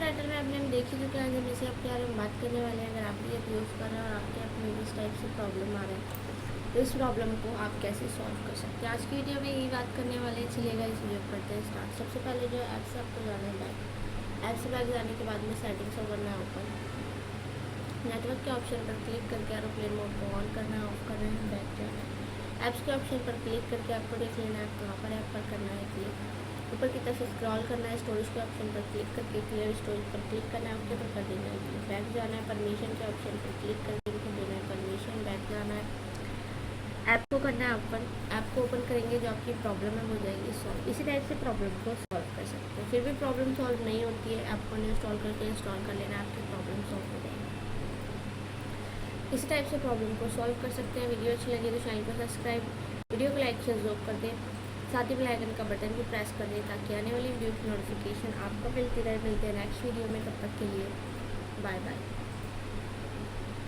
Title में आपने हम देख ही चुके हैं। जब इसे आपके बारे में बात करने वाले हैं, अगर आप भी ये यूज़ कर रहे हैं और आपके आप में इस टाइप से प्रॉब्लम आ रहा है तो इस प्रॉब्लम को आप कैसे सॉल्व कर सकते हैं, आज की वीडियो में यही बात करने वाले हैं। चलिएगा इस वीडियो को करते हैं स्टार्ट। सबसे पहले जो ऐप से आपको जाना है बैक। ऐप से बैक जाने के बाद में सेटिंग्स को करना है ओपन। नेटवर्क के ऑप्शन पर क्लिक करके एरोप्लेन मोड को ऑन करना है, ऑफ करना है, बैक जाना है। ऐप्स के ऑप्शन पर क्लिक करके आपको देख लेना है कहाँ पर ऐप पर करना है क्लिक। ऊपर की तरफ स्क्रॉल करना है, स्टोरेज के ऑप्शन पर क्लिक करके क्लियर स्टोरेज पर क्लिक करना है, उसके ऊपर कर देना है क्लिक। बैक जाना है, परमिशन के ऑप्शन पर क्लिक करके इनको देना है परमिशन। बैक जाना है, ऐप को करना है ओपन। ऐप को ओपन करेंगे जो आपकी प्रॉब्लम है हो जाएगी सॉल्व। इसी टाइप से प्रॉब्लम को सॉल्व कर सकते हैं। फिर भी प्रॉब्लम सॉल्व नहीं होती है, ऐप को इंस्टॉल करके इंस्टॉल कर लेना, आपकी प्रॉब्लम सॉल्व हो जाएगी। इसी टाइप से प्रॉब्लम को सॉल्व कर सकते हैं। वीडियो अच्छी लगी तो चैनल को सब्सक्राइब, वीडियो को लाइक शेयर जरूर कर दें, साथ ही बेल आइकन का बटन भी प्रेस कर दें ताकि आने वाली वीडियो की नोटिफिकेशन आपको मिलती रहे। मिलते हैं नेक्स्ट वीडियो में, तब तक के लिए बाय बाय।